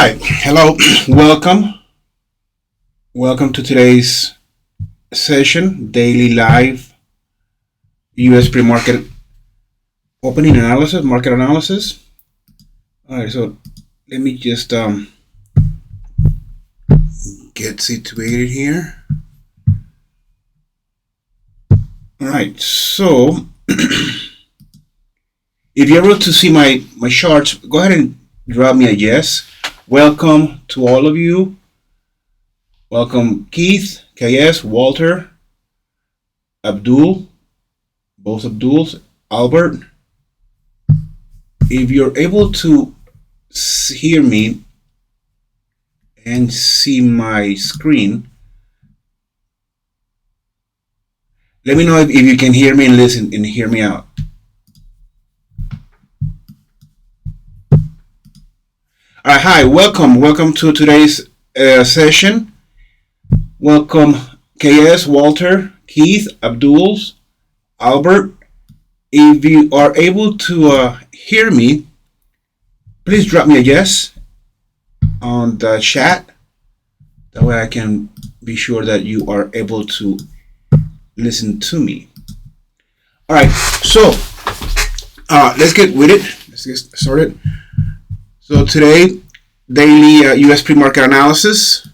right, hello, welcome to today's session, daily live US pre-market opening analysis, market analysis. All right, so let me just get situated here. All right, so if you're able to see my charts, go ahead and drop me a yes. Welcome to all of you. Welcome Keith, KS, Walter, Abdul, both Abduls, Albert. If you're able to hear me and see my screen, let me know if you can hear me and listen and hear me out. All right, hi, welcome to today's session. Welcome KS, Walter, Keith, Abduls, Albert. If you are able to hear me, please drop me a yes on the chat. That way I can be sure that you are able to listen to me. All right, so let's get with it. Let's get started. So today, daily US pre-market analysis.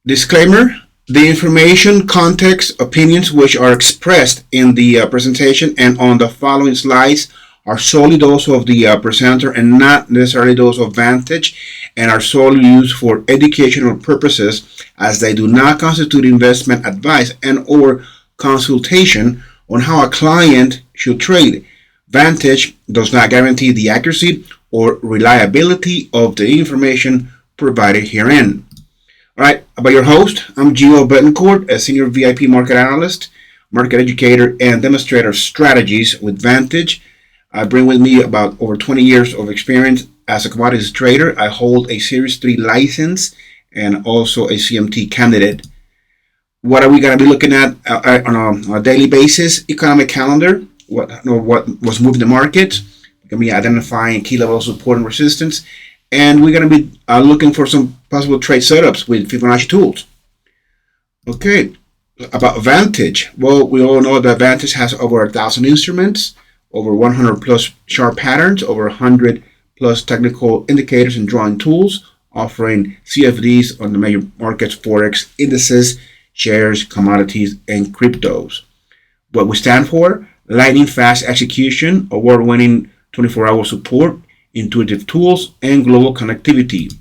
Disclaimer: the information, context, opinions which are expressed in the presentation and on the following slides are solely those of the presenter and not necessarily those of Vantage, and are solely used for educational purposes, as they do not constitute investment advice and or consultation on how a client should trade. Vantage does not guarantee the accuracy or reliability of the information provided herein. All right, about your host, I'm Gio Betancourt, a senior VIP market analyst, market educator, and demonstrator of strategies with Vantage. I bring with me about over 20 years of experience as a commodities trader. I hold a Series 3 license and also a CMT candidate. What are we going to be looking at on a daily basis? Economic calendar, what was moving the market. We're going to be identifying key level of support and resistance. And we're going to be looking for some possible trade setups with Fibonacci tools. Okay, about Vantage. Well, we all know that Vantage has over 1,000 instruments, over 100 plus chart patterns, over 100 plus technical indicators and drawing tools, offering CFDs on the major markets, Forex, indices, shares, commodities, and cryptos. What we stand for: lightning fast execution, award-winning 24-hour support, intuitive tools, and global connectivity.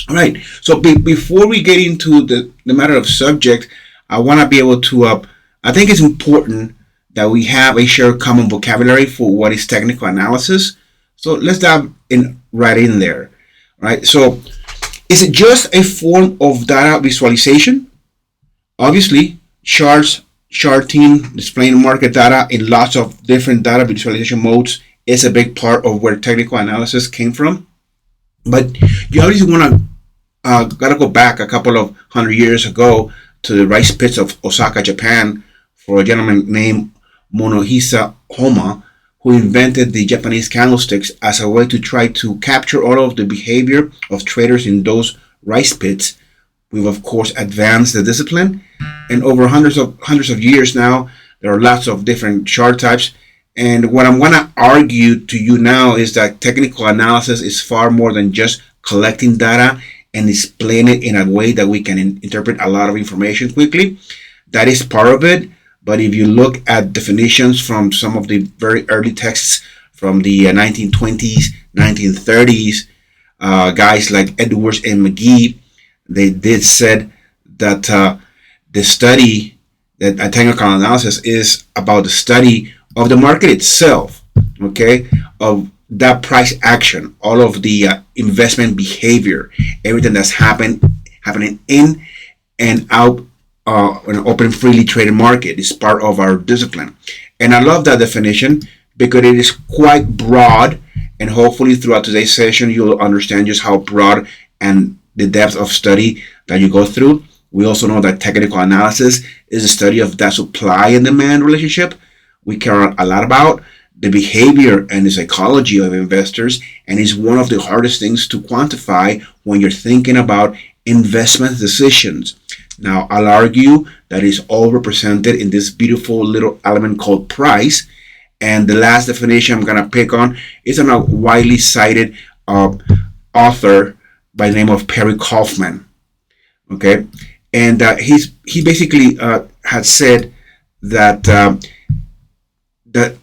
All right, so before we get into the matter of subject, I want to be able to, I think it's important that we have a shared common vocabulary for what is technical analysis. So let's dive in right in there. All right, so is it just a form of data visualization? Obviously, charting, displaying market data in lots of different data visualization modes is a big part of where technical analysis came from. But you obviously want to gotta go back a couple of 100 years ago to the rice pits of Osaka, Japan, for a gentleman named Monohisa Homa, who invented the Japanese candlesticks as a way to try to capture all of the behavior of traders in those rice pits. We've of course advanced the discipline, and over hundreds of years now, there are lots of different chart types. And what I'm going to argue to you now is that technical analysis is far more than just collecting data and displaying it in a way that we can interpret a lot of information quickly. That is part of it. But if you look at definitions from some of the very early texts from the 1920s, 1930s, guys like Edwards and McGee, they did said that the study, that technical analysis is about the study of the market itself, okay, of that price action, all of the investment behavior, everything that's happening in and out in an open, freely traded market is part of our discipline. And I love that definition because it is quite broad, and hopefully throughout today's session you'll understand just how broad and the depth of study that you go through. We also know that technical analysis is a study of that supply and demand relationship we care a lot about. the behavior and the psychology of investors, and is one of the hardest things to quantify when you're thinking about investment decisions. Now, I'll argue that is all represented in this beautiful little element called price. And the last definition I'm going to pick on is a widely cited author by the name of Perry Kaufman. Okay, and he basically had said that that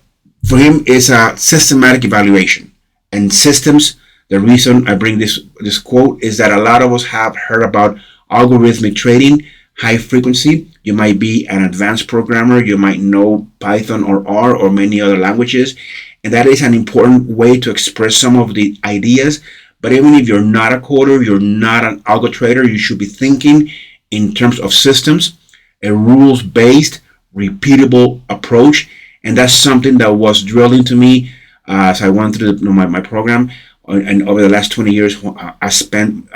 for him is a systematic evaluation and systems. The reason I bring this quote is that a lot of us have heard about algorithmic trading, high frequency. You might be an advanced programmer, you might know Python or R or many other languages, and that is an important way to express some of the ideas. But even if you're not a coder, you're not an algo trader, you should be thinking in terms of systems, a rules-based, repeatable approach. And that's something that was drilled into me as I went through my program. And over the last 20 years, I spent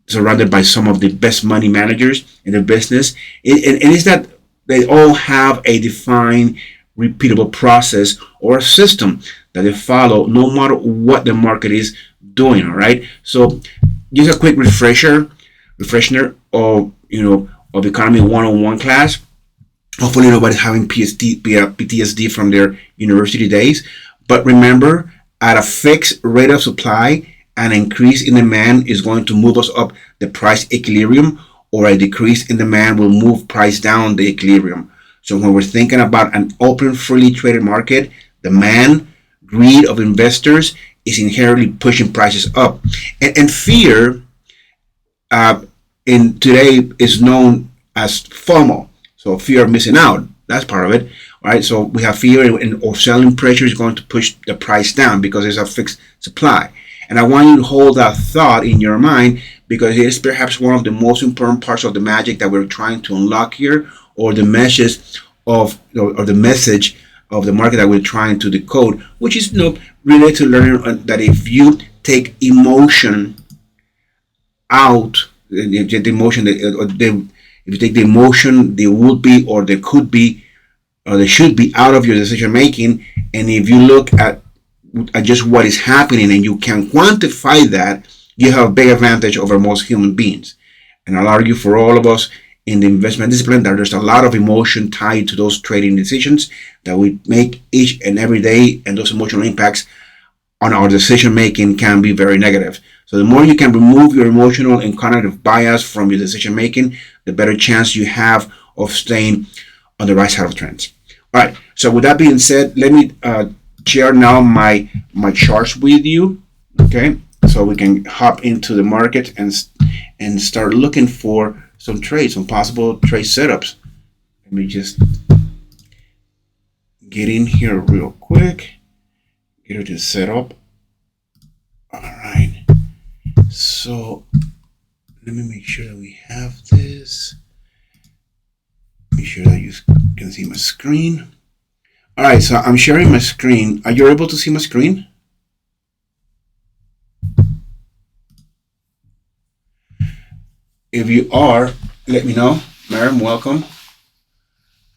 surrounded by some of the best money managers in the business. And it's that they all have a defined, repeatable process or a system that they follow no matter what the market is doing. All right. So just a quick refresher of of Economy 101 class. Hopefully nobody's having PTSD from their university days. But remember, at a fixed rate of supply, an increase in demand is going to move us up the price equilibrium, or a decrease in demand will move price down the equilibrium. So when we're thinking about an open, freely traded market, demand, greed of investors is inherently pushing prices up. And fear in today is known as FOMO. So fear of missing out, that's part of it, right? So we have fear or selling pressure is going to push the price down because there's a fixed supply. And I want you to hold that thought in your mind, because it is perhaps one of the most important parts of the magic that we're trying to unlock here, or the message of the market that we're trying to decode, which is related to learning that if you take emotion out, if you take the emotion, there would be, or there could be, or there should be out of your decision making, and if you look at just what is happening and you can quantify that, you have a big advantage over most human beings. And I'll argue for all of us in the investment discipline that there's a lot of emotion tied to those trading decisions that we make each and every day, and those emotional impacts on our decision making can be very negative. So the more you can remove your emotional and cognitive bias from your decision making, the better chance you have of staying on the right side of trends. All right, so with that being said, let me share now my charts with you, okay, so we can hop into the market and start looking for some trades, some possible trade setups. Let me just get in here real quick, get it set up. All right, so let me make sure that we have this. Make sure that you can see my screen. All right, so I'm sharing my screen. Are you able to see my screen? If you are, let me know. Miriam, welcome.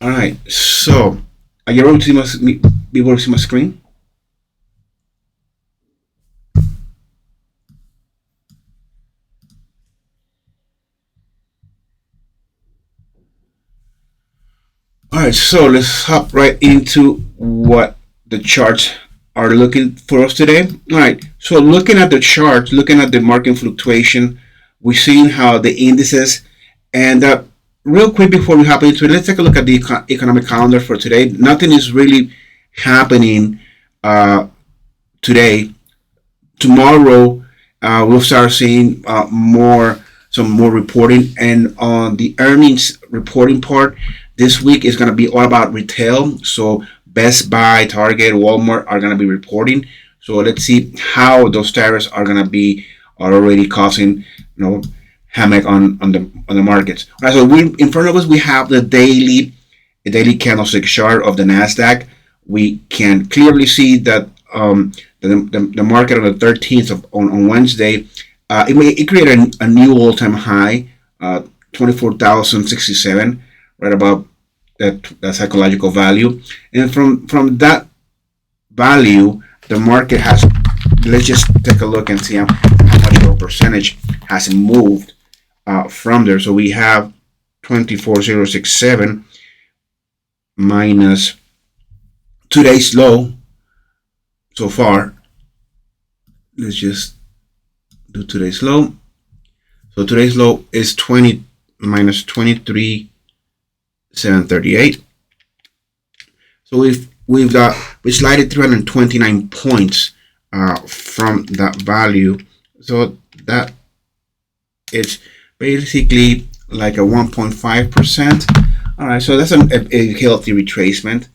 All right, so are you able to see my screen? All right, so let's hop right into what the charts are looking for us today. All right, so looking at the chart, looking at the market fluctuation, we're seeing how the indices, and real quick before we hop into it, let's take a look at the economic calendar for today. Nothing is really happening today. Tomorrow, we'll start seeing some more reporting, and on the earnings reporting part, this week is going to be all about retail. So Best Buy, Target, Walmart are going to be reporting. So let's see how those tariffs are already causing havoc on the markets. All right, so in front of us we have the daily candlestick chart of the Nasdaq. We can clearly see that the market on the 13th on Wednesday, it created a new all-time high, 24,067, right above that psychological value, and from that value, the market has, let's just take a look and see how much of a percentage has moved from there. So we have 24,067 minus today's low so far. Let's just do today's low. So today's low is 20 minus 23,738. So we slided 329 points from that value. So that it's basically like a 1.5%. All right, so that's a healthy retracement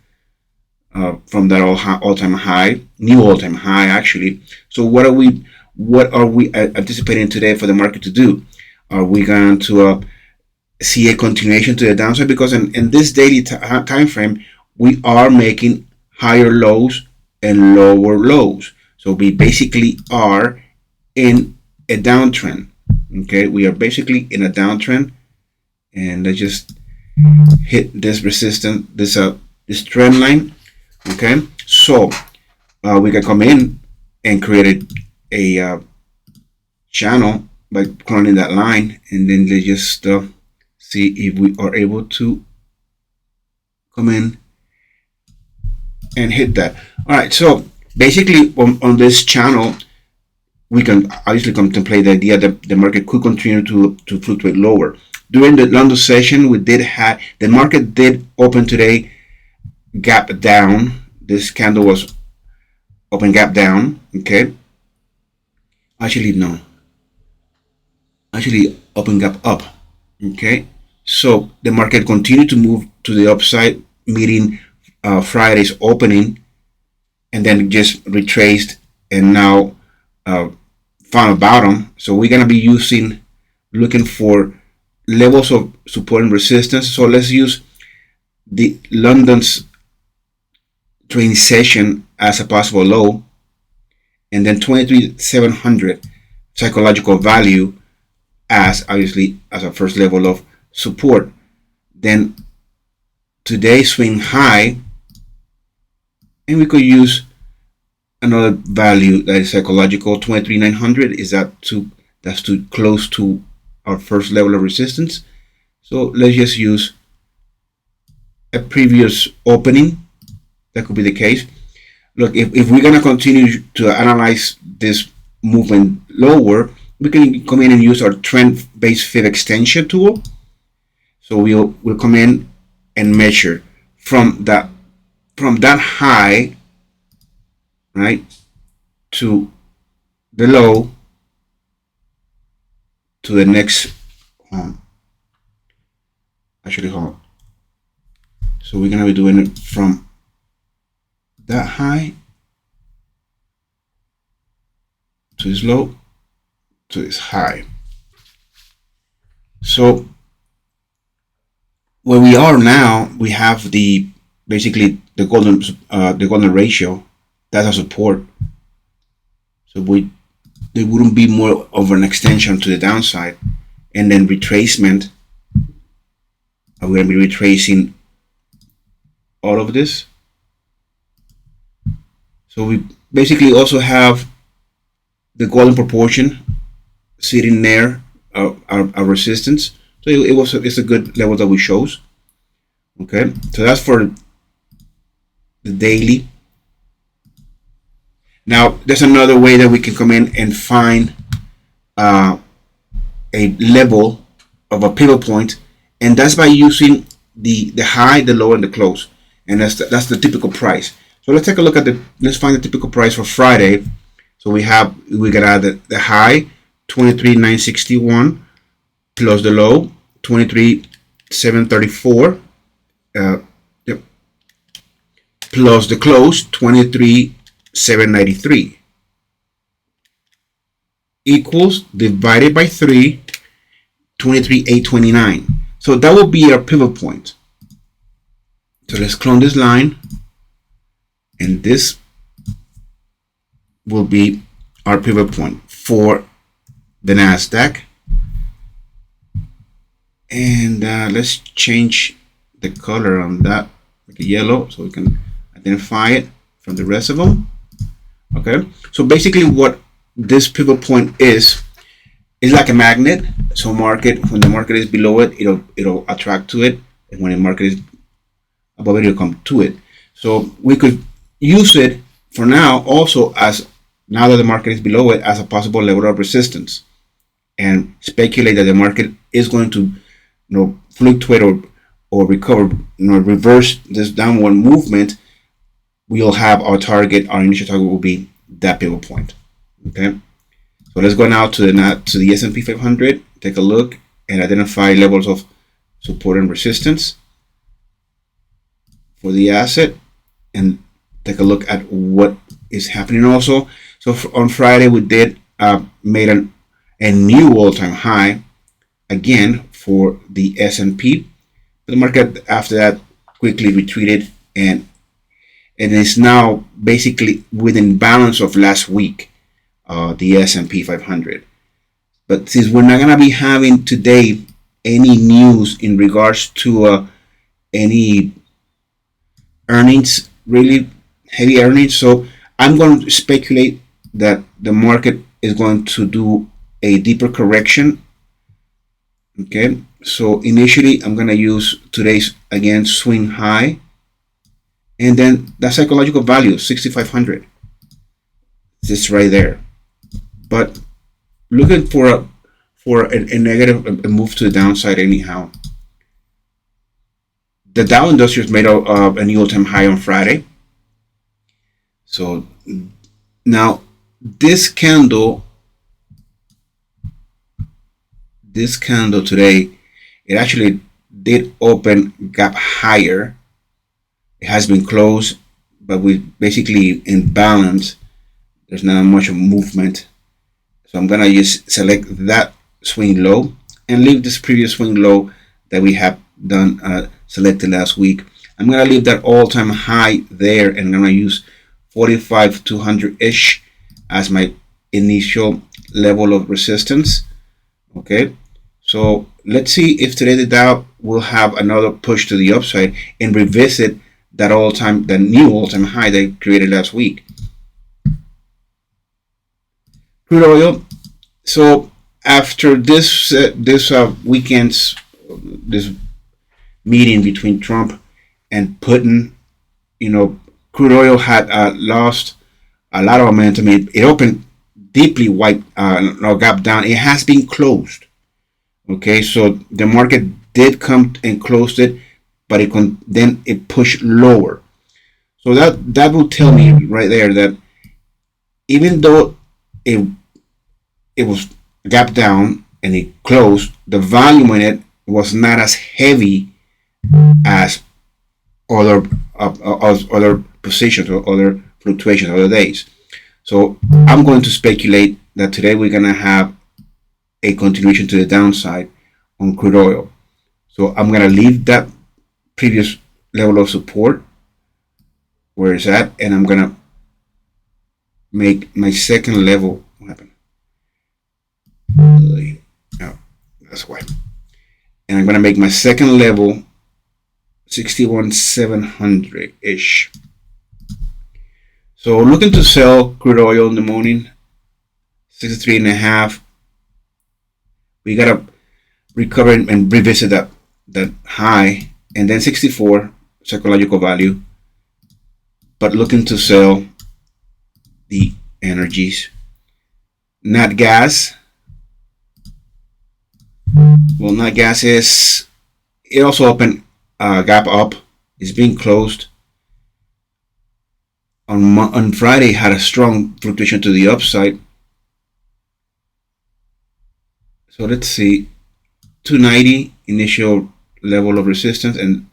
from that all-time high, new all-time high actually. So what are we anticipating today for the market to do? Are we going to see a continuation to the downside? Because in this daily time frame, we are making higher lows and lower lows. So we basically are in a downtrend. Okay, we are basically in a downtrend, and let's just hit this resistance, this trend line. Okay, so we can come in and create a channel by cloning that line, and then let's just see if we are able to come in and hit that. All right, so basically on this channel, we can obviously contemplate the idea that the market could continue to fluctuate lower. During the London session, the market did open today gap down. This candle was open gap down. Okay, actually no, actually open gap up. Okay, so the market continued to move to the upside, meeting Friday's opening, and then just retraced and now found a bottom. So we're gonna be looking for levels of support and resistance. So let's use the London's trading session as a possible low, and then 23,700 psychological value as obviously as a first level of support. Then today's swing high, and we could use another value that is psychological. 23,900 is that's too close to our first level of resistance. So let's just use a previous opening. That could be the case. Look, if we're gonna continue to analyze this movement lower, we can come in and use our trend-based fib extension tool. So we'll come in and measure from that high, right, to the low, to the next. Actually, hold on. So we're gonna be doing it from that high to this low to this high. So where we are now, we have basically the golden ratio. That's a support. So there wouldn't be more of an extension to the downside, and then retracement. We're going to be retracing all of this. So we basically also have the golden proportion sitting near our resistance. So it's a good level that we chose. Okay, so that's for the daily. Now there's another way that we can come in and find a level of a pivot point, and that's by using the high, the low, and the close, and that's the typical price. So let's take a look at let's find the typical price for Friday. So we got the high 23,961 plus the low 23,734 plus the close 23,793 equals, divided by 3, 23,829. So that will be our pivot point. So let's clone this line, and this will be our pivot point for the NASDAQ. And let's change the color on that, like a yellow, so we can identify it from the rest of them. Okay, so basically what this pivot point is like a magnet. So when the market is below it, it'll attract to it, and when the market is above it, it'll come to it. So we could use it for now also, as now that the market is below it, as a possible level of resistance, and speculate that the market is going to fluctuate or recover, reverse this downward movement. We'll have our initial target will be that pivot point. Okay, so let's go now to the S&P 500, take a look and identify levels of support and resistance for the asset, and take a look at what is happening also. So on Friday we did made a new all-time high again for the S&P. The market after that quickly retreated and is now basically within balance of last week, the S&P 500. But since we're not going to be having today any news in regards to any earnings, really heavy earnings, so I'm going to speculate that the market is going to do a deeper correction. Okay, so initially I'm going to use today's again swing high, and then the psychological value 6,500. This right there. But looking for a negative a move to the downside anyhow. The Dow Industrials made a new all-time high on Friday. So now this candle today, it actually did open gap higher. It has been closed, but we basically in balance. There's not much of movement, so I'm gonna just select that swing low and leave this previous swing low that we have done selected last week. I'm gonna leave that all-time high there, and I'm gonna use 45,200 ish as my initial level of resistance. Okay, so let's see if today the Dow will have another push to the upside and revisit that new all-time high they created last week. Crude oil. So after this weekend's this meeting between Trump and Putin, crude oil had lost a lot of momentum. It opened deeply gap down. It has been closed. Okay, so the market did come and closed it, but then it pushed lower. So that will tell me right there that even though it was gap down and it closed, the volume in it was not as heavy as other positions or other fluctuations, other days. So I'm going to speculate that today we're going to have a continuation to the downside on crude oil. So I'm going to leave that previous level of support where it's at, and I'm going to make my second level. What happened? Oh, that's why. And I'm going to make my second level 61,700 ish. So looking to sell crude oil in the morning, 63.5. We got to recover and revisit that high, and then 64 psychological value. But looking to sell the energies. Nat Gas. Well, Nat Gas it also opened gap up. It's being closed. On Friday, had a strong fluctuation to the upside. So let's see, 290 initial level of resistance, and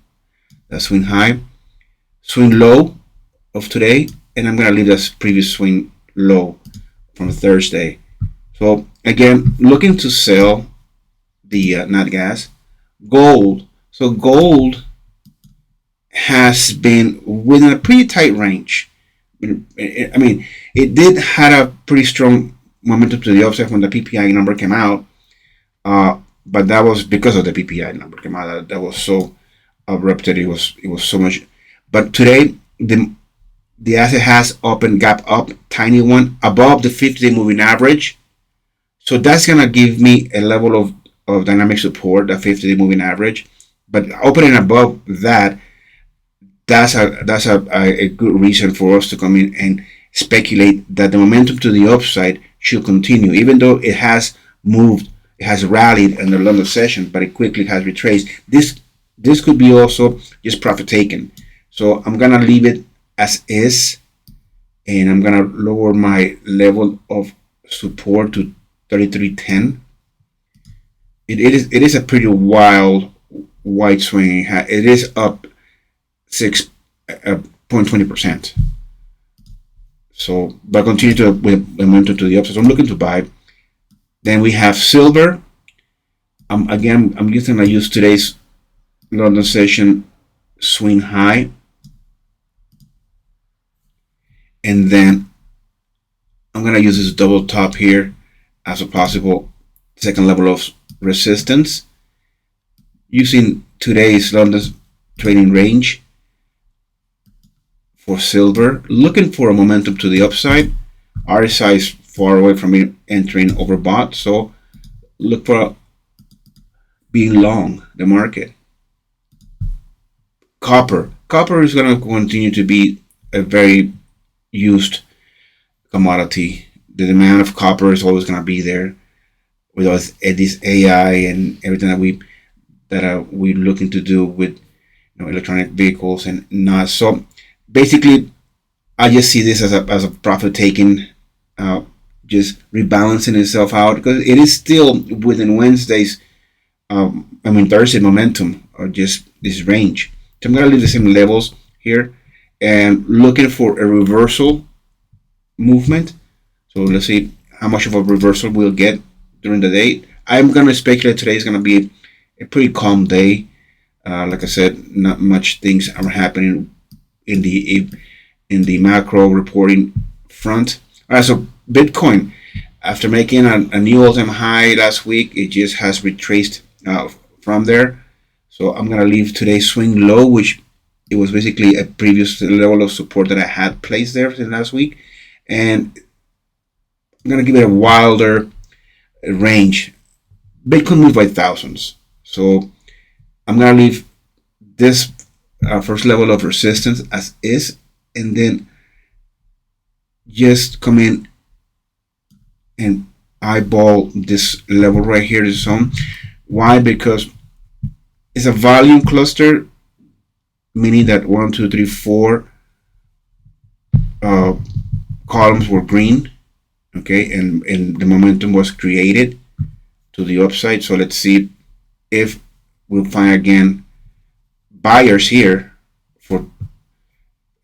that swing high, swing low of today, and I'm gonna leave that previous swing low from Thursday. So again, looking to sell the Nat Gas. Gold. So gold has been within a pretty tight range. I mean, it did had a pretty strong momentum to the upside when the PPI number came out, but that was because of the PPI number came out. That was so abrupted. It was so much. But today, the the asset has open gap up, tiny one, above the 50-day moving average. So that's gonna give me a level of dynamic support, the 50-day moving average. But opening above that, that's a good reason for us to come in and speculate that the momentum to the upside should continue, even though it has moved, it has rallied in the London session, but it quickly has retraced. This could be also just profit taken. So I'm gonna leave it as is, and I'm gonna lower my level of support to 33.10. It is a pretty wild wide swing. It is up 6.20%. So, but continue to with momentum to the upside. So I'm looking to buy. Then we have silver. Again, I'm just gonna use today's London session swing high, and then I'm gonna use this double top here as a possible second level of resistance using today's London trading range for silver, looking for a momentum to the upside. RSI is far away from it entering overbought, so look for being long the market. Copper is going to continue to be a very used commodity. The demand of copper is always going to be there with this AI and everything that we're looking to do with electronic vehicles and not. So basically, I just see this as a profit taking, just rebalancing itself out, because it is still within Wednesday's, Thursday momentum, or just this range. So I'm gonna leave the same levels here and looking for a reversal movement. So let's see how much of a reversal we'll get during the day. I'm gonna speculate today is gonna be a pretty calm day. Like I said, not much things are happening in the macro reporting front. All right, so Bitcoin, after making a new all-time high last week, it just has retraced from there. So I'm gonna leave today's swing low, which it was basically a previous level of support that I had placed there since last week, and I'm gonna give it a wilder range. Bitcoin moved by thousands, so I'm gonna leave this first level of resistance as is, and then just come in and eyeball this level right here, this zone. Why? Because it's a volume cluster, meaning that 1, 2, 3, 4 columns were green, okay, and the momentum was created to the upside. So let's see if we'll find again buyers here for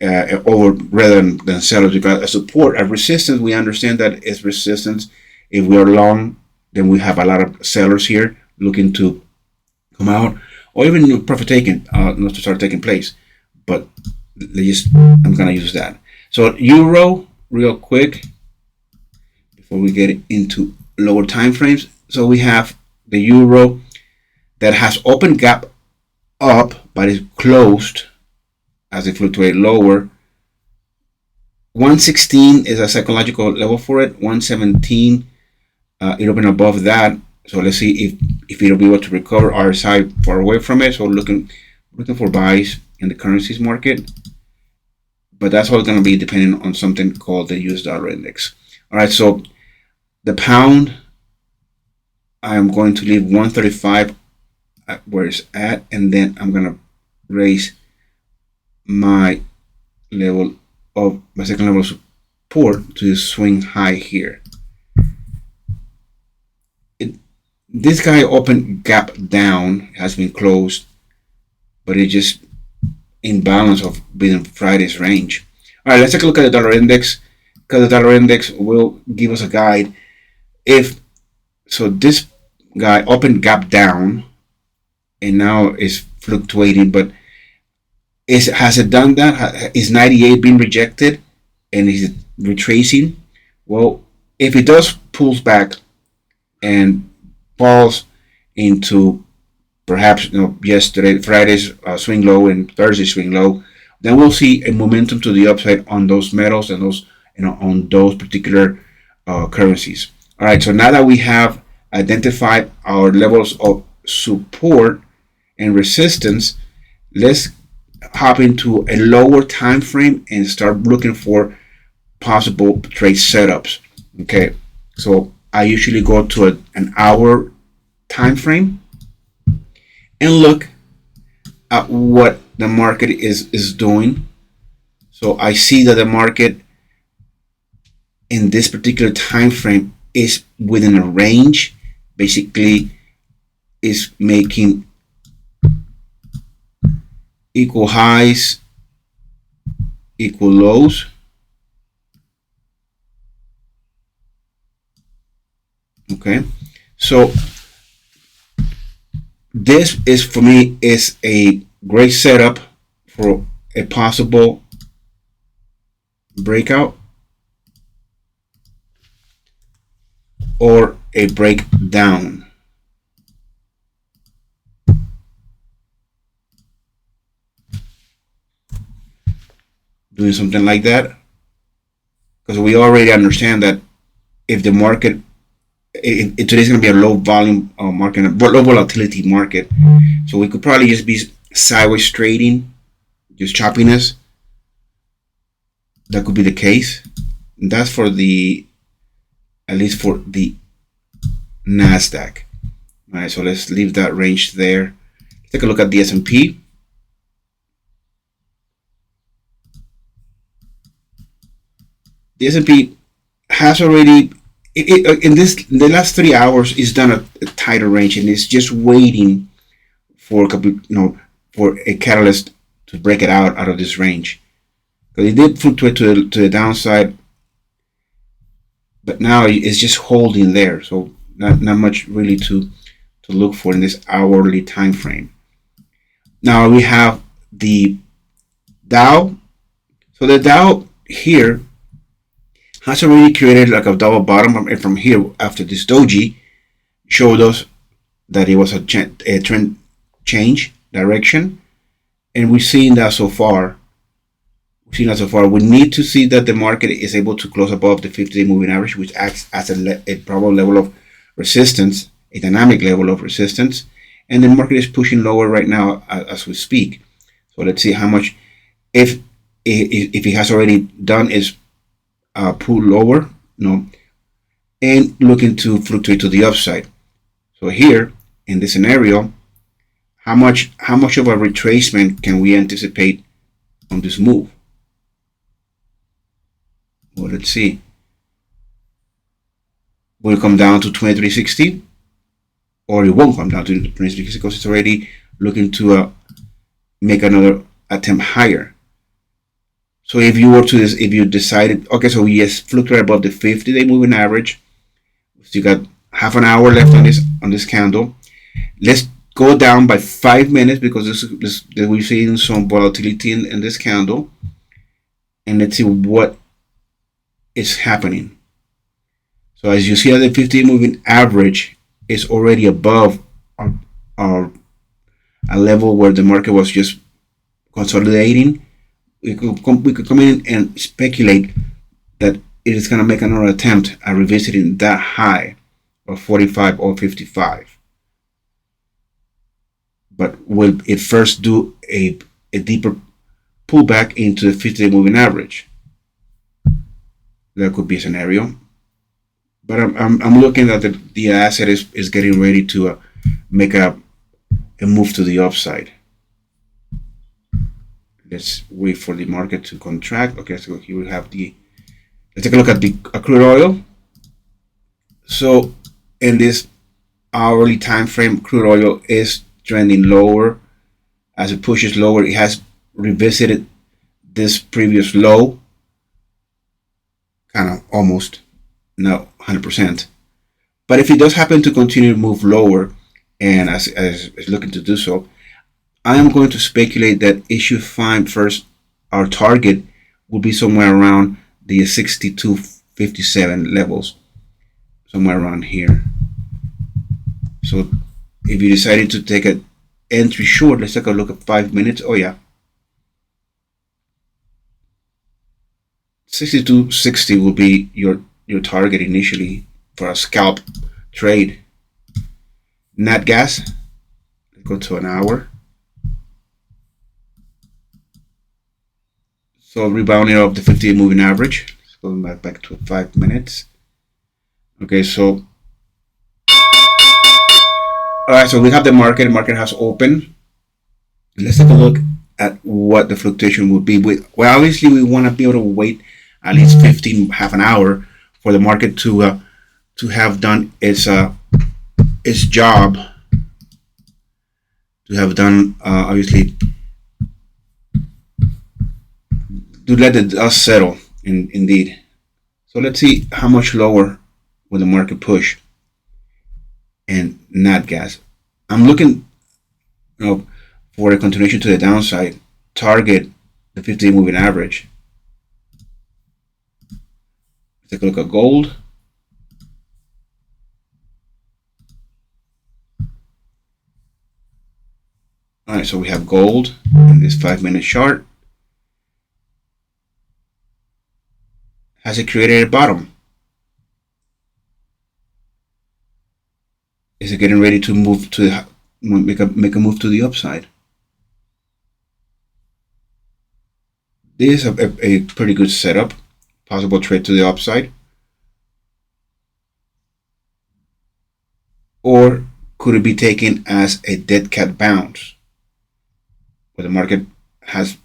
over rather than sellers, because a support, a resistance, we understand that is resistance. If we are long, then we have a lot of sellers here looking to come out, or even profit taking, not to start taking place. But I'm gonna use that. So Euro, real quick, before we get into lower time frames. So we have the Euro that has open gap up, but is closed as it fluctuate lower. 116 is a psychological level for it. 117, it opened above that. So let's see if it'll be able to recover. RSI far away from it, so looking for buys in the currencies market. But that's all going to be depending on something called the US dollar index. All right, so the pound, I am going to leave 135 at where it's at, and then I'm going to raise my level of my second level of support to the swing high here. This guy opened gap down, has been closed, but it just in balance of within Friday's range. All right, let's take a look at the dollar index, because the dollar index will give us a guide. If so, this guy opened gap down and now is fluctuating, but has it done that? Is 98 being rejected and is it retracing? Well, if it does pulls back and falls into perhaps Friday's swing low and Thursday swing low, then we'll see a momentum to the upside on those metals and those, on those particular currencies. All right, so now that we have identified our levels of support and resistance, let's hop into a lower time frame and start looking for possible trade setups. Okay, so I usually go to an hour time frame and look at what the market is doing. So I see that the market in this particular time frame is within a range, basically is making equal highs, equal lows. Okay, so this is, for me, is a great setup for a possible breakout or a breakdown. Doing something like that, because we already understand that if the market, today's going to be a low volume market, low volatility market, so we could probably just be sideways trading, just choppiness. That could be the case. And that's for the, at least for the NASDAQ. All right, so let's leave that range there. Take a look at the S&P. The S&P has already, in the last 3 hours, it's done a tighter range, and it's just waiting for a couple, for a catalyst to break it out of this range. Because it did fluctuate to the downside, but now it's just holding there. So not much really to look for in this hourly time frame. Now we have the Dow. So the Dow here has already created like a double bottom, and from here, after this doji, showed us that it was a trend change direction, and we've seen that so far. We need to see that the market is able to close above the 50-day moving average, which acts as a probable level of resistance, a dynamic level of resistance, and the market is pushing lower right now as we speak. So let's see how much, if it has already done is pull lower, and looking to fluctuate to the upside. So here in this scenario, how much of a retracement can we anticipate on this move? Well, let's see. Will it come down to 2360, or it won't come down to 2360 because it's already looking to make another attempt higher? So if you decided, okay, so yes, fluctuate above the 50-day moving average. So you got half an hour left on this candle. Let's go down by 5 minutes, because we're seeing some volatility in this candle, and let's see what is happening. So as you see, the 50-day moving average is already above a level where the market was just consolidating. We could come in and speculate that it is going to make another attempt at revisiting that high of 45 or 55. But will it first do a deeper pullback into the 50-day moving average? That could be a scenario. But I'm looking at the asset is getting ready to make a move to the upside. Let's wait for the market to contract. Okay, so here we have let's take a look at the crude oil. So in this hourly time frame, crude oil is trending lower. As it pushes lower, it has revisited this previous low, kind of almost, no, 100%. But if it does happen to continue to move lower, and as it's looking to do so, I am going to speculate that it should find first, our target will be somewhere around the 62.57 levels, somewhere around here. So if you decided to take an entry short, let's take a look at 5 minutes. Oh yeah, 62.60 will be your target initially for a scalp trade. Nat Gas, let's go to an hour. So rebounding off the 50 moving average. Let's go back to 5 minutes. Okay, so all right, so we have the market. The market has opened. Let's take a look at what the fluctuation would be. Well, obviously we want to be able to wait at least 15, half an hour for the market to have done its job, to have done obviously to let the dust settle. Indeed. So let's see how much lower will the market push. And Nat Gas, I'm looking, for a continuation to the downside. Target the 50 moving average. Let's take a look at gold. All right, so we have gold in this 5-minute chart. Has it created a bottom? Is it getting ready to move to make a move to the upside? This is a pretty good setup. Possible trade to the upside. Or could it be taken as a dead cat bounce, where the market has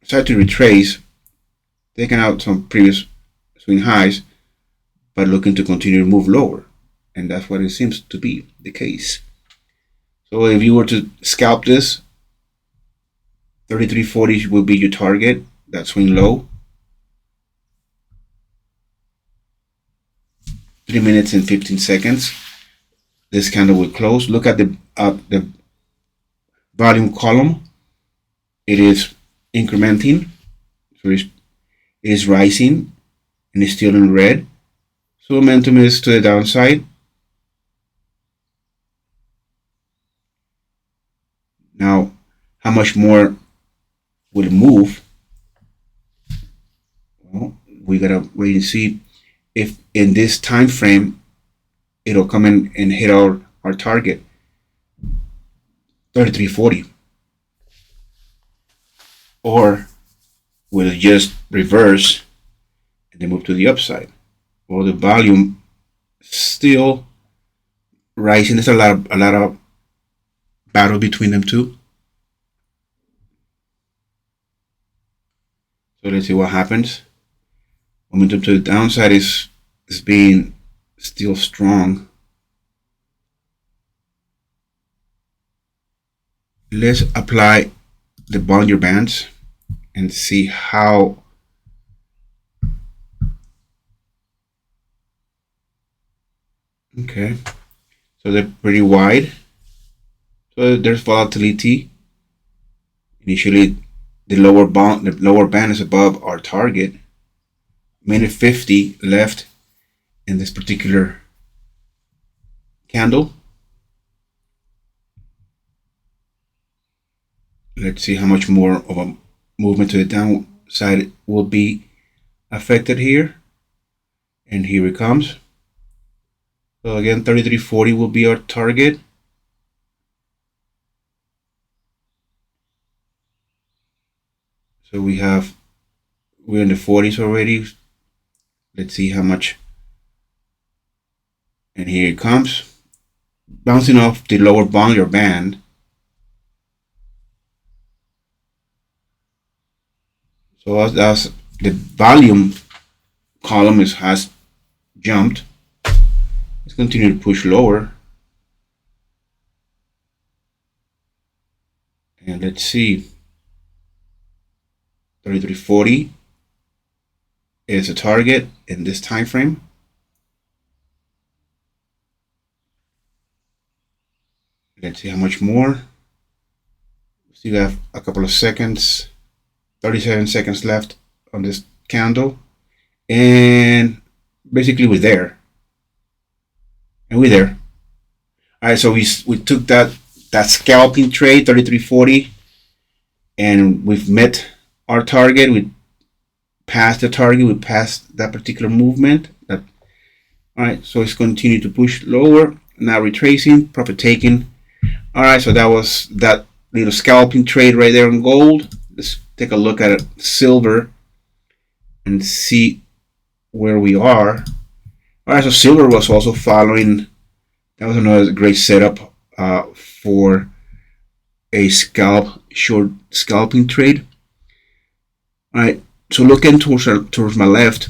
started to retrace, taken out some previous swing highs, but looking to continue to move lower? And that's what it seems to be the case. So if you were to scalp this, 33.40 will be your target, that swing low. 3 minutes and 15 seconds. This candle will close. Look at the volume column. It is incrementing, so it is rising, and it's still in red. So momentum is to the downside. Now, how much more will it move? Well, we gotta wait and see if in this time frame it'll come in and hit our target, 33.40, or will it just reverse and then move to the upside? Well, the volume still rising. There's a lot of battle between them two. So let's see what happens. Momentum to the downside is being still strong. Let's apply the Bollinger Bands and see how okay. So they're pretty wide. So there's volatility. Initially, the lower band is above our target. Minute 50 left in this particular candle. Let's see how much more of a movement to the downside will be affected here. And here it comes. So again, 33.40 will be our target. So we're in the 40s already. Let's see how much. And here it comes, bouncing off the lower Bollinger Band. So as the volume column has jumped, let's continue to push lower. And let's see, 33.40 is a target in this time frame. Let's see how much more. Still have a couple of seconds, 37 seconds left on this candle, and basically we're there. And we're there. All right, so we took that scalping trade, 33.40, and we've met our target. We passed the target. We passed that particular movement. All right, so it's continuing to push lower. Now retracing, profit taking. All right, so that was that little scalping trade right there on gold. Let's take a look at it, silver, and see where we are. All right, so silver was also following. That was another great setup for a short scalping trade. All right, so looking towards my left,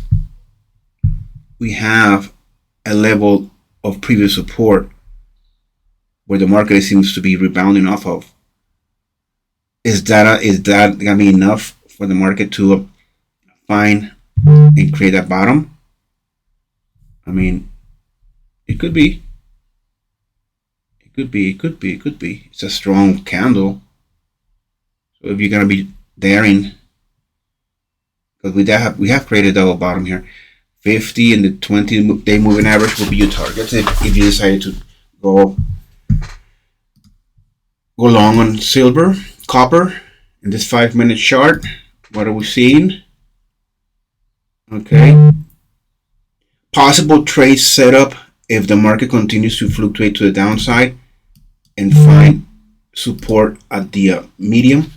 we have a level of previous support where the market seems to be rebounding off of. Is that gonna be enough for the market to find and create that bottom? I mean, it could be. It could be. It's a strong candle. So if you're gonna be daring, because we have created a double bottom here. 50 and the 20-day moving average will be your targets if you decide to go long on silver, copper. In this 5-minute chart, what are we seeing? Okay, possible trade setup if the market continues to fluctuate to the downside and find support at the medium,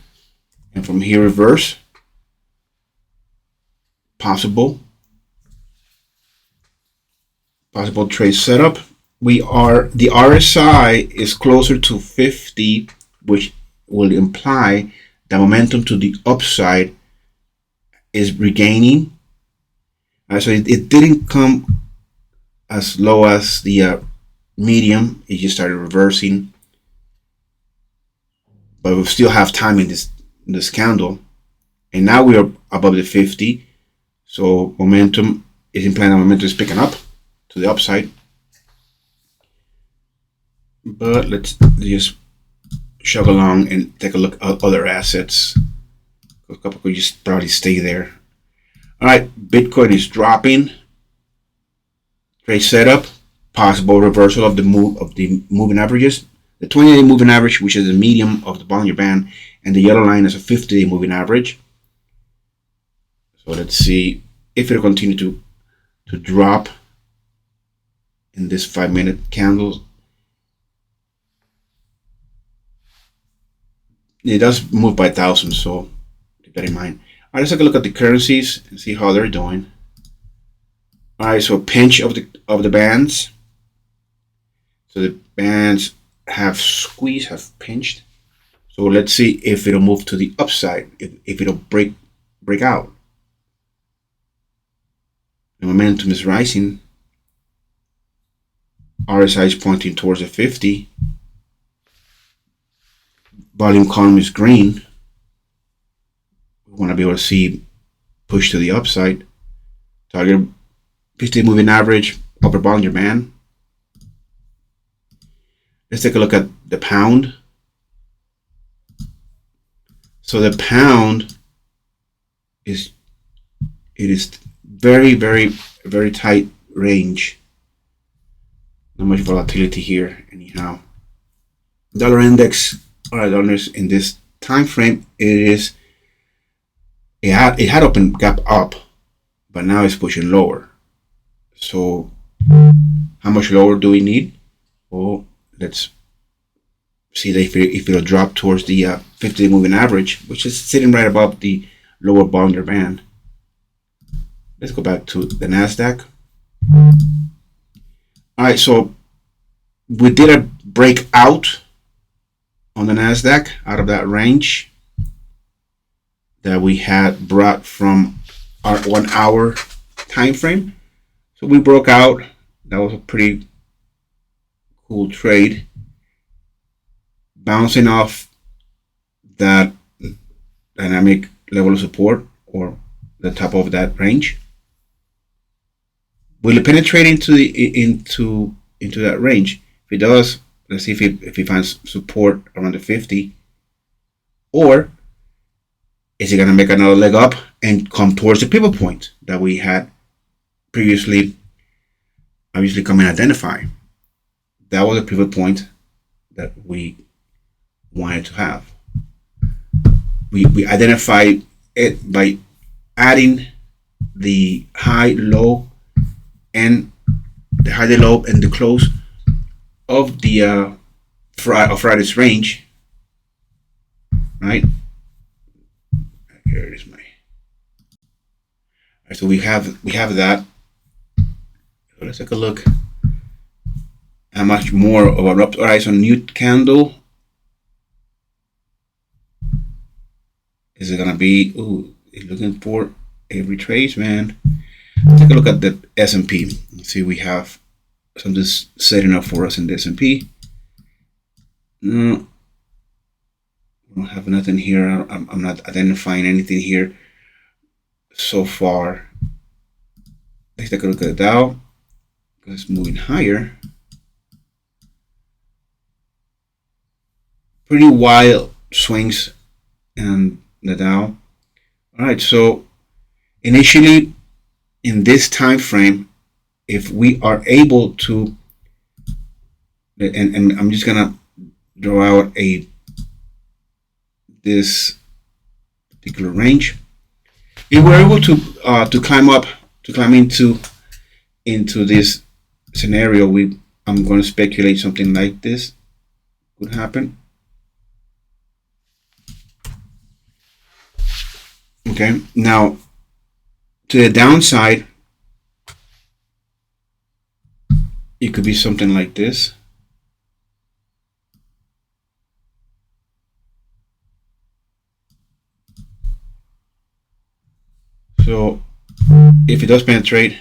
and from here reverse. Possible trade setup. The RSI is closer to 50, which will imply the momentum to the upside is regaining. So it didn't come as low as the medium. It just started reversing, but we still have time in this candle, and now we are above the 50. So momentum is implying that momentum is picking up to the upside. But let's just chug along and take a look at other assets. A couple could just probably stay there. All right, Bitcoin is dropping. Trade setup, possible reversal of the moving averages. The 20-day moving average, which is the medium of the Bollinger Band, and the yellow line is a 50-day moving average. So let's see if it'll continue to drop in this 5-minute candle. It does move by thousands, so keep that in mind. All right, let's take a look at the currencies and see how they're doing. All right, so a pinch of the bands. So the bands have squeezed, have pinched. So let's see if it'll move to the upside, if it'll break out. The momentum is rising. RSI is pointing towards the 50. Volume column is green. We want to be able to see push to the upside. Target 50 moving average, upper Bollinger Band. Let's take a look at the pound. So the pound is very, very, very tight range. Not much volatility here anyhow. Dollar index, dollars in this time frame, it had open gap up, but now it's pushing lower. So how much lower do we need? Well, let's see if it'll drop towards the 50-day moving average, which is sitting right above the lower Bollinger Band. Let's go back to the NASDAQ. All right, so we did a breakout on the NASDAQ out of that range that we had brought from our 1 hour time frame. So we broke out. That was a pretty cool trade, bouncing off that dynamic level of support or the top of that range. Will it penetrate into that range? If it does, let's see if it finds support around the 50, or is it gonna make another leg up and come towards the pivot point that we had previously obviously come and identify? That was a pivot point that we wanted to have. We identified it by adding the high, low, and the high, the low, and the close of the Friday's range, right? Here it is, my. Right, so we have that. So let's take a look. How much more of an uprise on new candle is it gonna be? Ooh, it's looking for a retrace, man. Take a look at the S&P. Let's see, we have something setting up for us in the S&P. No, I don't have nothing here. I'm not identifying anything here so far. Let's take a look at the Dow, because it's moving higher. Pretty wild swings in the Dow. All right, so initially in this time frame, if we are able to, and I'm just gonna draw out this particular range. If we're able to climb into this scenario, I'm going to speculate something like this could happen. Okay, now to the downside, it could be something like this. So if it does penetrate,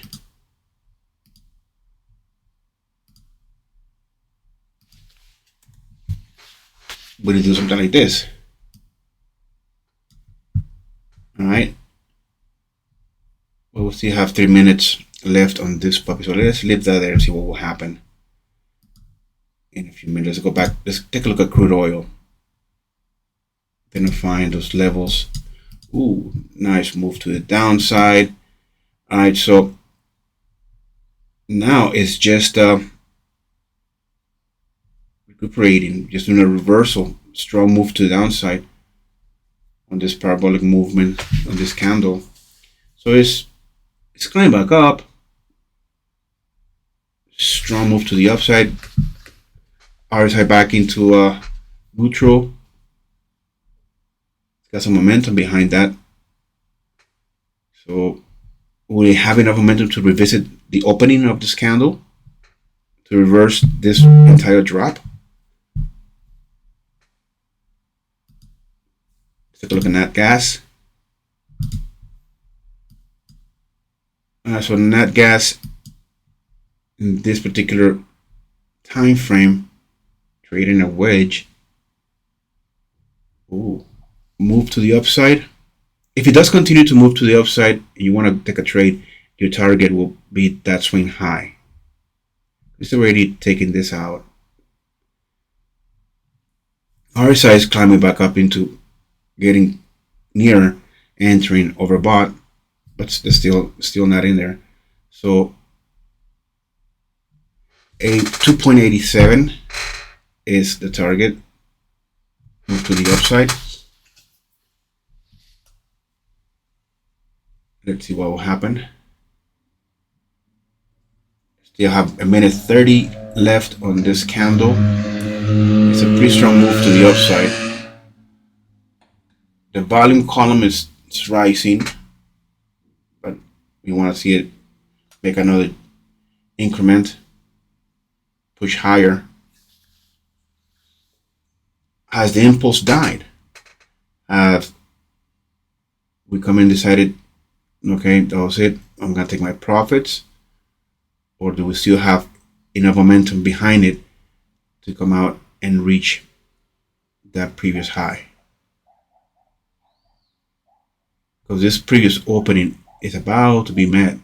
will it do something like this? All right. Well, we'll still have 3 minutes left on this puppy, so let's leave that there and see what will happen in a few minutes. Let's go back. Let's take a look at crude oil. Identifying those levels. Ooh, nice move to the downside. All right, so now it's just recuperating, just doing a reversal, strong move to the downside on this parabolic movement on this candle. So it's climbing back up, strong move to the upside, RSI back into neutral. It's got some momentum behind that, so we have enough momentum to revisit the opening of this candle to reverse this entire drop. Let's take a look at Nat Gas. So Nat Gas in this particular time frame, trading a wedge. Ooh, move to the upside. If it does continue to move to the upside and you want to take a trade, your target will be that swing high. It's already taking this out. RSI is climbing back up into getting nearer, entering overbought, but still not in there. So a 2.87 is the target. Move to the upside. Let's see what will happen. Still have a minute 30 left on this candle. It's a pretty strong move to the upside. The volume column is rising, but we want to see it make another increment, push higher. Has the impulse died? Have we come in and decided, okay, that was it, I'm gonna take my profits? Or do we still have enough momentum behind it to come out and reach that previous high? Because this previous opening is about to be met.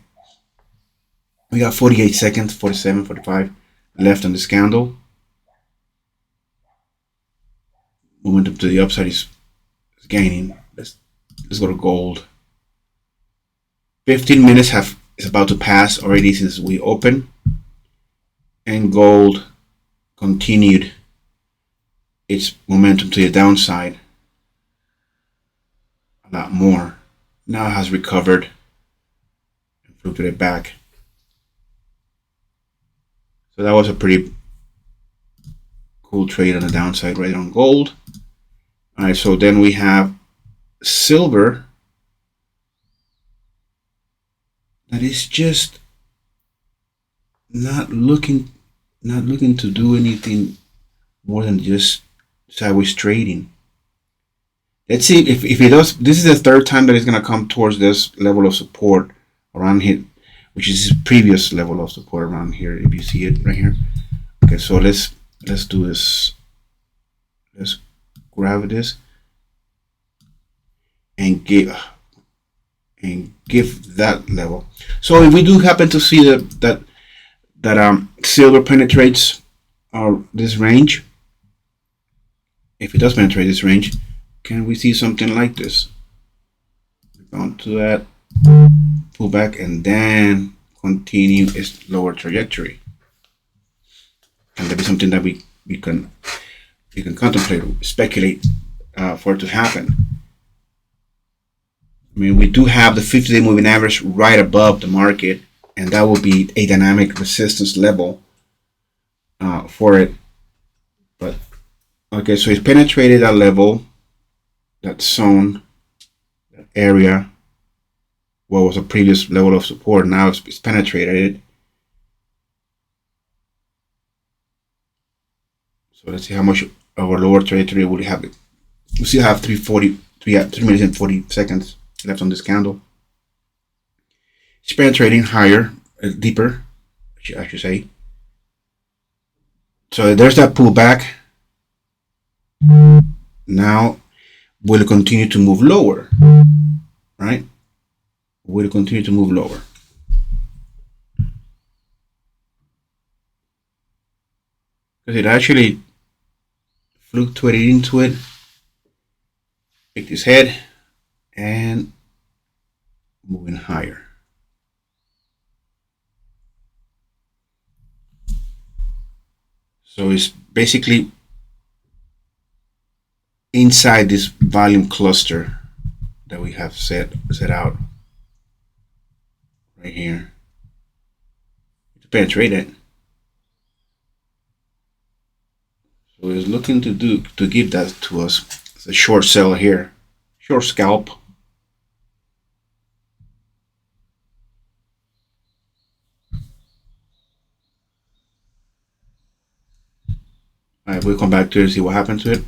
We got 48 seconds, 47, 45 left on this candle. Momentum to the upside is gaining. Let's go to gold. 15 minutes is about to pass already since we opened, and gold continued its momentum to the downside a lot more. Now it has recovered fluctuated back. So that was a pretty cool trade on the downside right on gold. All right, so then we have silver. That is just not looking to do anything more than just sideways trading. Let's see if it does. This is the third time that it's going to come towards this level of support around here, which is his previous level of support around here. If you see it right here. Okay, so let's do this. Let's grab this and give that level. So if we do happen to see that silver penetrates this range, if it does penetrate this range, can we see something like this? Down to that, pull back, and then continue its lower trajectory. And that be something that we can contemplate, speculate for it to happen. I mean, we do have the 50-day moving average right above the market, and that will be a dynamic resistance level for it. But okay, so it's penetrated that level, that zone, that area, what was a previous level of support. Now it's penetrated it. So let's see how much of our lower trajectory will have it. We still have 3 minutes and 40 seconds left on this candle. It's penetrating higher, deeper, I should say. So there's that pullback. Now will continue to move lower, right? Will continue to move lower. Because it actually fluctuated into it, picked his head, and moving higher. So it's basically inside this volume cluster that we have set out right here to penetrate it. So it's looking to give that to us. It's a short sell here, short scalp. All right, we'll come back to it and see what happened to it.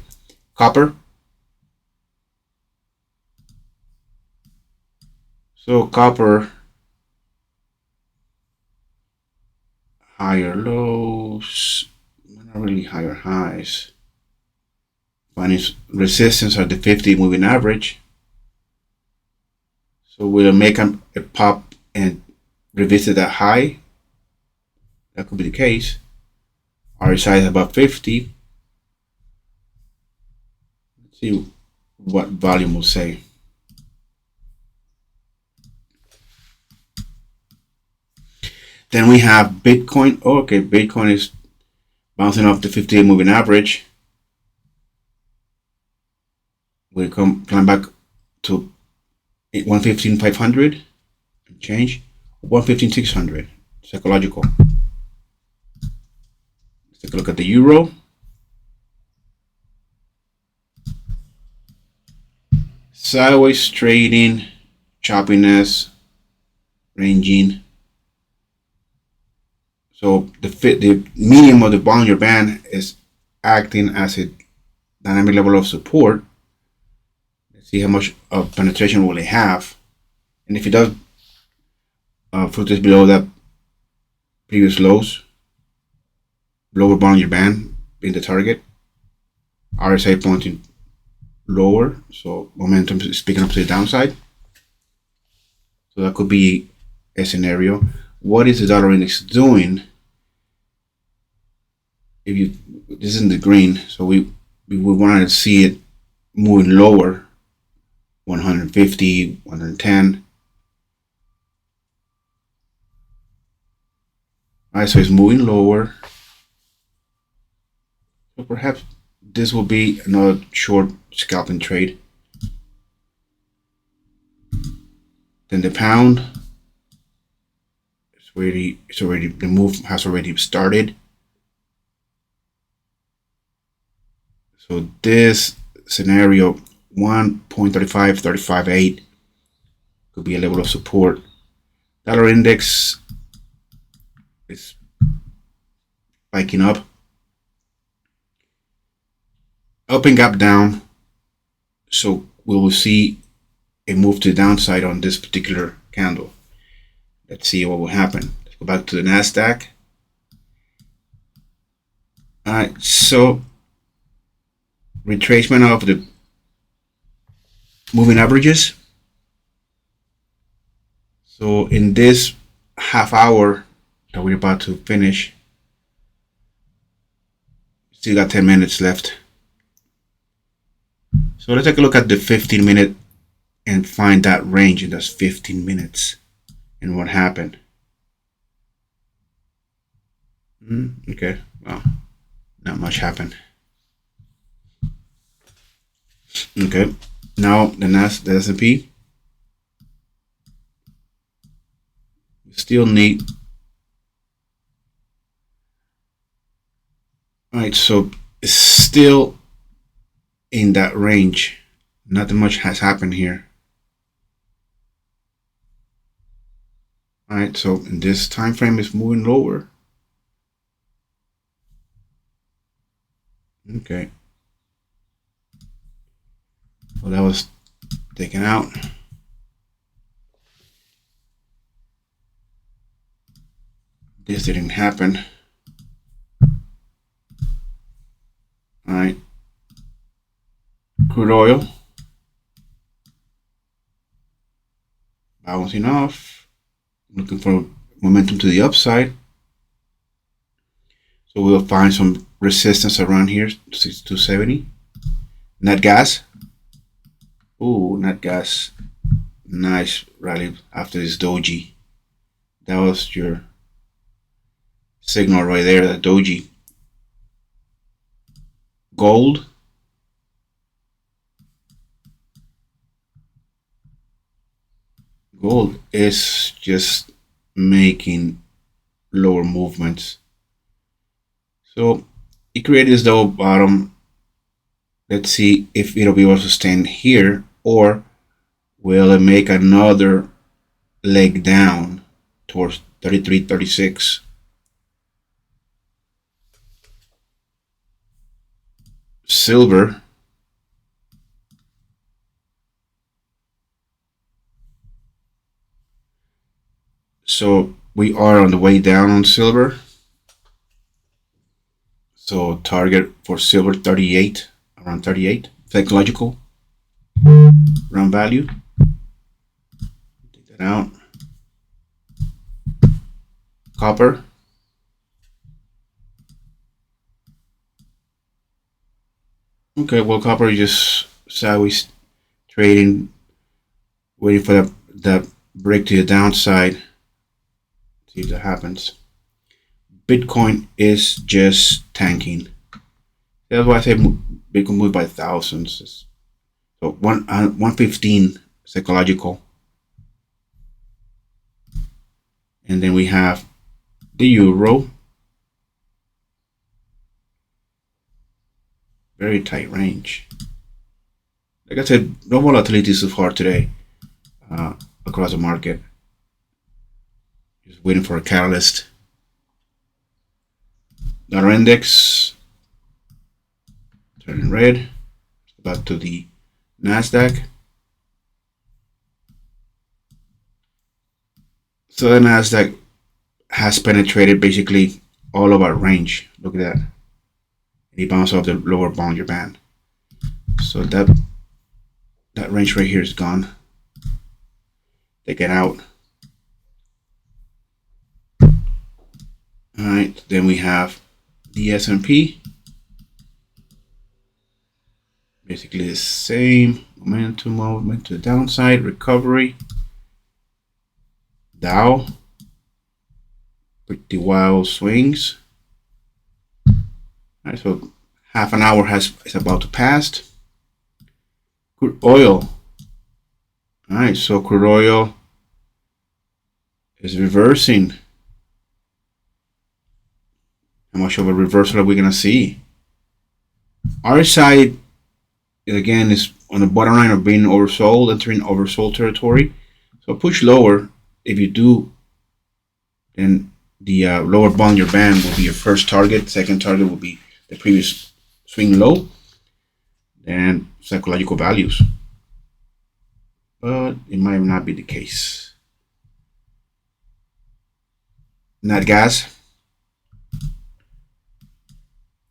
Copper. So copper, higher lows, not really higher highs. Finding resistance at the 50 moving average. So we'll make a pop and revisit that high. That could be the case. RSI is about 50. Let's see what volume will say. Then we have Bitcoin. Oh, okay, Bitcoin is bouncing off the 50-day moving average. We'll climb back to 115,500 and change. 115,600. Psychological. Let's take a look at the euro. Sideways trading, choppiness, ranging. So the medium of the Bollinger Band is acting as a dynamic level of support. Let's see how much of penetration will it have, and if it does fluctuate below that previous lows, lower Bollinger Band being the target, RSI pointing lower, so momentum is picking up to the downside. So that could be a scenario. What is the dollar index doing? This is in the green, so we wanted to see it moving lower, 150, 110. All right, so it's moving lower. So perhaps this will be another short scalping trade. Then the pound. the move has already started. So this scenario 1.35358 could be a level of support. Dollar index is spiking up and gap down. So we will see a move to the downside on this particular candle. Let's see what will happen. Let's go back to the NASDAQ. Alright, so retracement of the moving averages. So in this half hour that we're about to finish, still got 10 minutes left. So let's take a look at the 15-minute and find that range in those 15 minutes and what happened. Okay, well, not much happened. Okay, now the S&P. We still need. All right, so it's still in that range. Nothing much has happened here. All right, so in this time frame is moving lower. Okay. Well, that was taken out. This didn't happen. All right. Crude oil bouncing off. Looking for momentum to the upside. So we'll find some resistance around here, 6270. Nat Gas. Ooh, Nat Gas. Nice rally after this doji. That was your signal right there, that doji. Gold. Gold is just making lower movements. So it created this double bottom. Let's see if it'll be able to stand here, or will it make another leg down towards 33.36. Silver. So we are on the way down on silver. So target for silver 38, around 38. Psychological round value. Take that out. Copper. Okay, well, copper is just sideways trading, waiting for that break to the downside. See if that happens. Bitcoin is just tanking. That's why I say Bitcoin moved by thousands. So 115 psychological, and then we have the euro. Very tight range. Like I said, no volatility so far today across the market. Just waiting for a catalyst. Dollar index turning red. Back to the NASDAQ. So the NASDAQ has penetrated basically all of our range. Look at that. It bounced off the lower Bollinger Band. So that range right here is gone. Take it out. All right, then we have the S&P. Basically the same momentum movement to the downside, recovery. Dow, pretty wild swings. All right, so half an hour is about to pass. Crude oil. All right, so crude oil is reversing How much of a reversal are we gonna see? Our side again is on the bottom line of being oversold, entering oversold territory. So push lower. If you do, then the lower Bollinger Band will be your first target. Second target will be the previous swing low and psychological values. But it might not be the case. Nat Gas.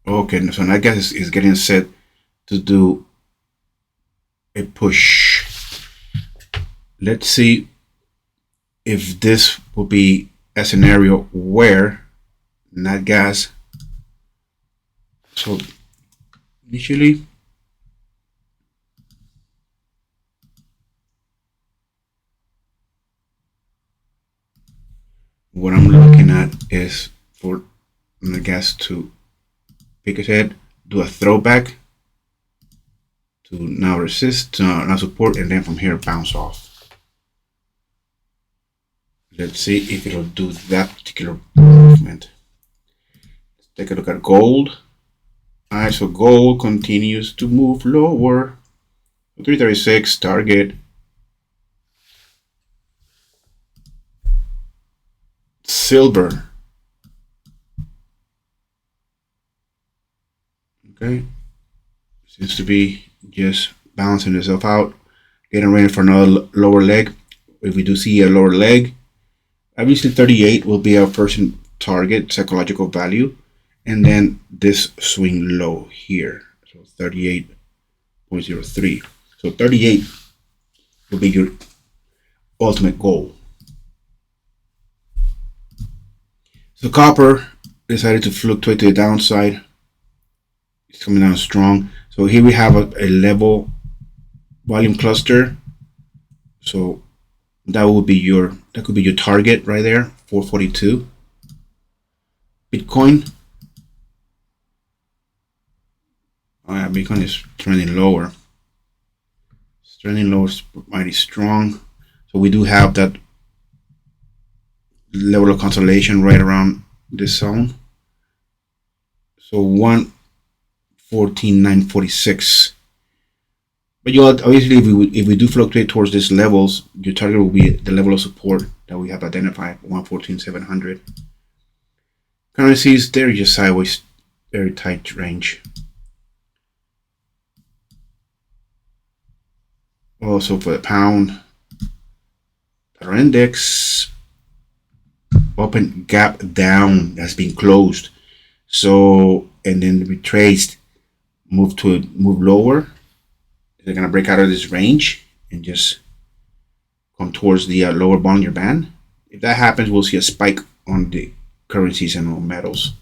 Okay, so Nat Gas is getting set to do a push. Let's see if this will be a scenario where Nat Gas. So initially, what I'm looking at is for Nat Gas to pick its head, do a throwback to now resist, now support, and then from here bounce off. Let's see if it'll do that particular movement. Let's take a look at gold. Alright, so gold continues to move lower. 336 target. Silver. Okay. Seems to be just balancing itself out. Getting ready for another lower leg. If we do see a lower leg, obviously 38 will be our first target, psychological value. And then this swing low here. So 38.03. So 38 will be your ultimate goal. So copper decided to fluctuate to the downside. It's coming down strong. So here we have a level volume cluster. So that could be your target right there, 442. Bitcoin. Oh yeah, Bitcoin is trending lower. It's trending lower, mighty strong. So we do have that level of consolidation right around this zone. So 114,946. But you obviously, if we do fluctuate towards these levels, your target will be the level of support that we have identified, 114,700. Currencies, they're just sideways, very tight range. Also for the pound, dollar index, open gap down, that's been closed. So, and then retraced, move lower. They're gonna break out of this range and just come towards the lower Bollinger Band. If that happens, we'll see a spike on the currencies and on metals.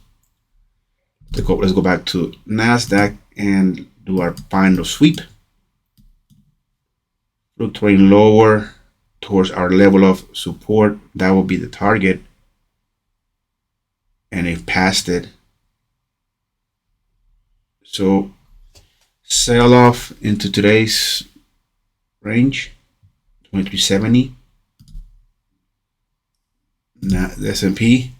Let's go back to NASDAQ and do our final sweep. Fluctuating lower towards our level of support. That will be the target. And it passed it. So sell off into today's range, 2370. Now the S&P.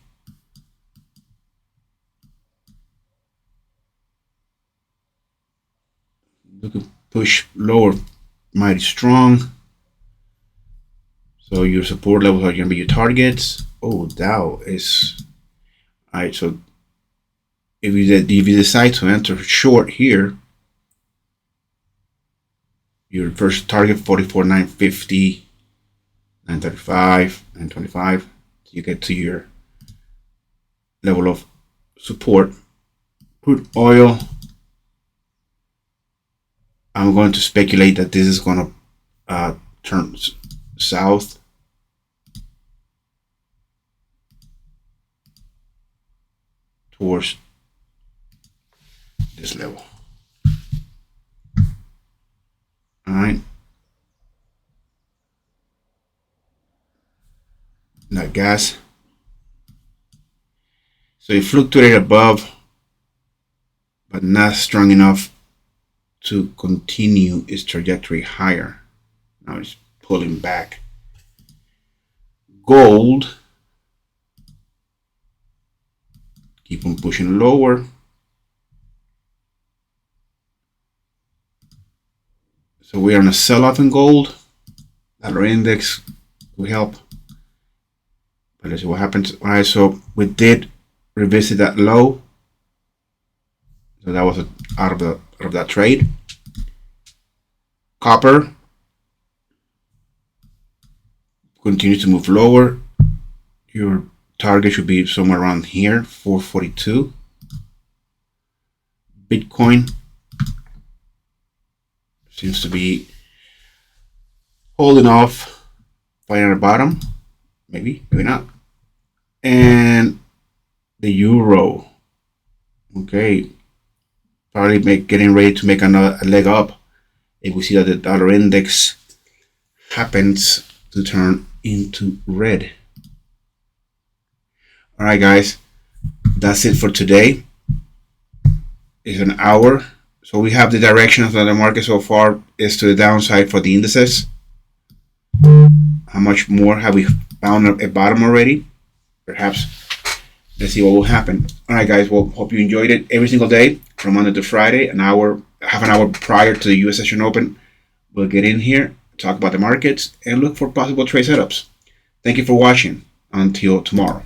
Look at push lower, mighty strong. So your support levels are going to be your targets. Oh, Dow is all right. So if you decide to enter short here, your first target 44,950, 935, 925. You get to your level of support. Crude oil. I'm going to speculate that this is going to turn south. Towards this level. All right. Nat Gas. So it fluctuated above, but not strong enough to continue its trajectory higher. Now it's pulling back. Gold Keep on pushing lower. So we're on a sell-off in gold. Dollar index will help. But let's see what happens. All right, so we did revisit that low. So that was out of that trade. Copper continues to move lower. Your target should be somewhere around here, 442. Bitcoin seems to be holding off, finding a bottom. Maybe not. And the euro, okay, probably getting ready to make another leg up if we see that the dollar index happens to turn into red. All right, guys, that's it for today. It's an hour, so we have the direction of the market so far is to the downside for the indices. How much more have we found a bottom already? Perhaps. Let's see what will happen. All right, guys. Well, hope you enjoyed it. Every single day from Monday to Friday, half an hour prior to the U.S. session open, we'll get in here, talk about the markets, and look for possible trade setups. Thank you for watching. Until tomorrow.